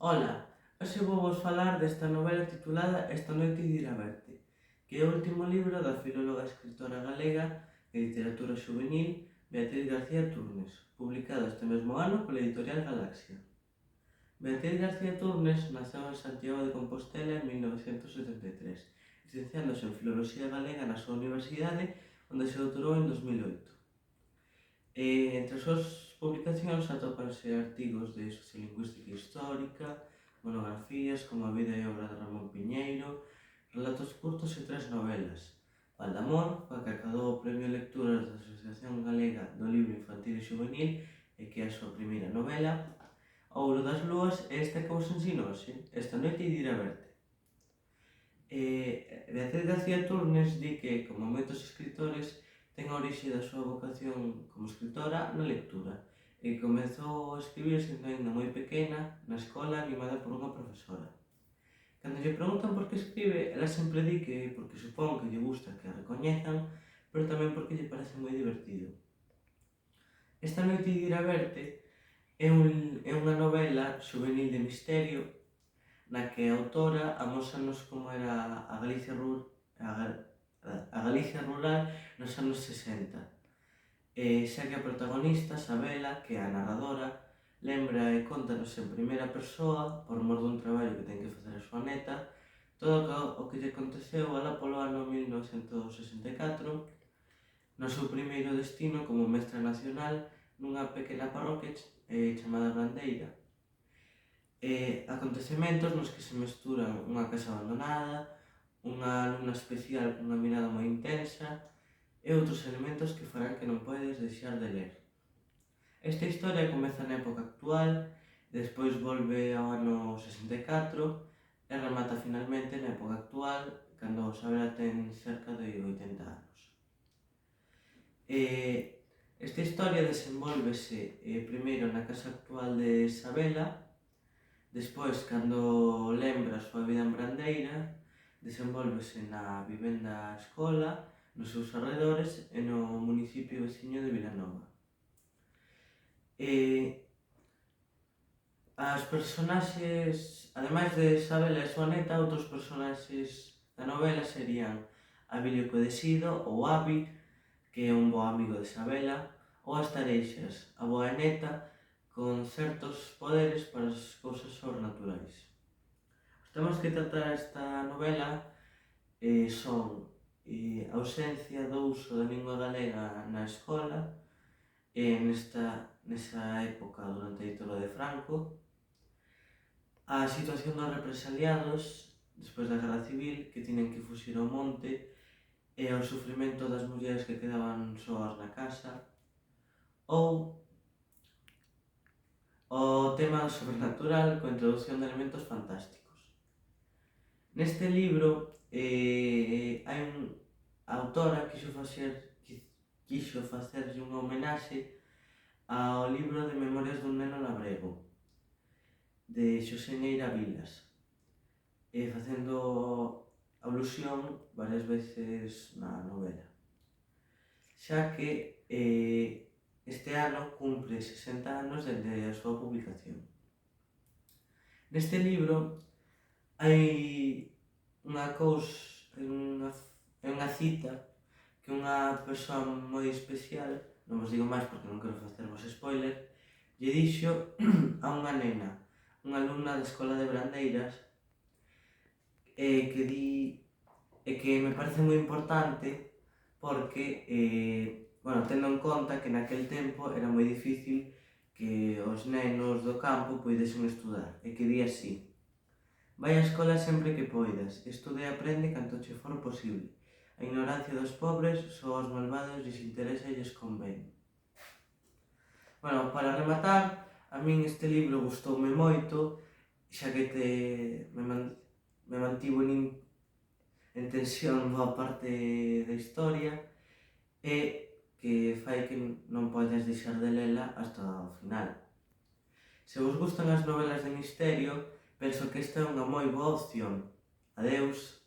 Ola, hoxe vou vos falar desta novela titulada Esta noite irá verte, que é o último libro da filóloga e escritora galega de literatura xuvenil Beatriz García Turnes, publicado este mesmo ano pola editorial Galaxia. Beatriz García Turnes naceu en Santiago de Compostela en 1973, licenciándose en Filoloxía Galega na súa universidade, onde se doutorou en 2008. Entre as súas publicacións atópanse artigos de sociolingüística histórica, monografías como A vida e obra de Ramón Piñeiro, relatos curtos e 3 novelas: Valdamor, coa que acadou o Premio Lecturas da Asociación Galega do Libro Infantil e Xuvenil e que é a súa primeira novela, Ouro das Lúas e esta que vos ensino hoxe, Esta noite irá verte. Beatriz García Turnes di que, como moitos escritores, ten a orixe da súa vocación como escritora na lectura e comezou a escribir sendo ainda moi pequena na escola animada por unha profesora. Cando lle preguntan por que escribe, ela sempre di que porque supón que lle gusta que a recoñezan, pero tamén porque lle parece moi divertido. Esta noite irá verte é unha novela xuvenil de misterio na que a autora amósanos como era a Galicia rural nos anos 60. Xa que a protagonista, Sabela, que é a narradora, lembra e contanos en primeira persoa, por mor dun traballo que ten que facer a súa neta, todo o que lle aconteceu alá polo ano 1964, no seu primeiro destino como mestra nacional nunha pequena parroquia chamada Brandeira. Acontecementos nos que se mesturan unha casa abandonada, unha alumna especial cunha mirada moi intensa e outros elementos que farán que non podes deixar de ler. Esta historia comeza na época actual, despois volve ao ano 64 e remata finalmente na época actual, cando Sabela ten cerca de 80 anos. Esta historia desenvólvese primeiro na casa actual de Sabela, despois, cando lembra a súa vida en Brandeira, desenvólvese na vivenda escola, nos seus arredores e no municipio veciño de Vilanova. As personaxes, ademais de Sabela e súa neta, outros personaxes da novela serían Abilio Codesido, ou Abi, que é un bo amigo de Sabela, ou as Tareixas, a boa neta, con certos poderes para as cousas sobrenaturais. Os temas que trata esta novela son a ausencia do uso da lingua galega na escola nesa época durante a ditadura de Franco, a situación dos represaliados despois da Guerra Civil que tienen que fuxir ao monte e ao sufrimento das mulleres que quedaban soas na casa, ou o tema sobrenatural coa introducción de elementos fantásticos. Neste libro hai a autora quixo facerlle unha homenaxe ao libro de Memorias dun neno labrego, de Xosé Neira Vilas, facendo alusión varias veces na novela, xa que este ano cumpre 60 anos dende a súa publicación. Neste libro hai unha cita que unha persoa moi especial, non vos digo máis porque non quero facervos spoiler, lle dixo a unha nena, unha alumna da escola de Brandeiras, que me parece moi importante porque, tendo en conta que naquel tempo era moi difícil que os nenos do campo poidesen estudar, e que di así: vai á escola sempre que poidas, estuda e aprende canto che for posible. A ignorancia dos pobres só aos malvados lles interesa e lles convén. Para rematar, a min este libro gustoume moito, xa que me mantivo en tensión boa parte da historia e que fai que non podes deixar de lela hasta o final. Se vos gustan as novelas de misterio, penso que esta é unha moi boa opción. Adeus!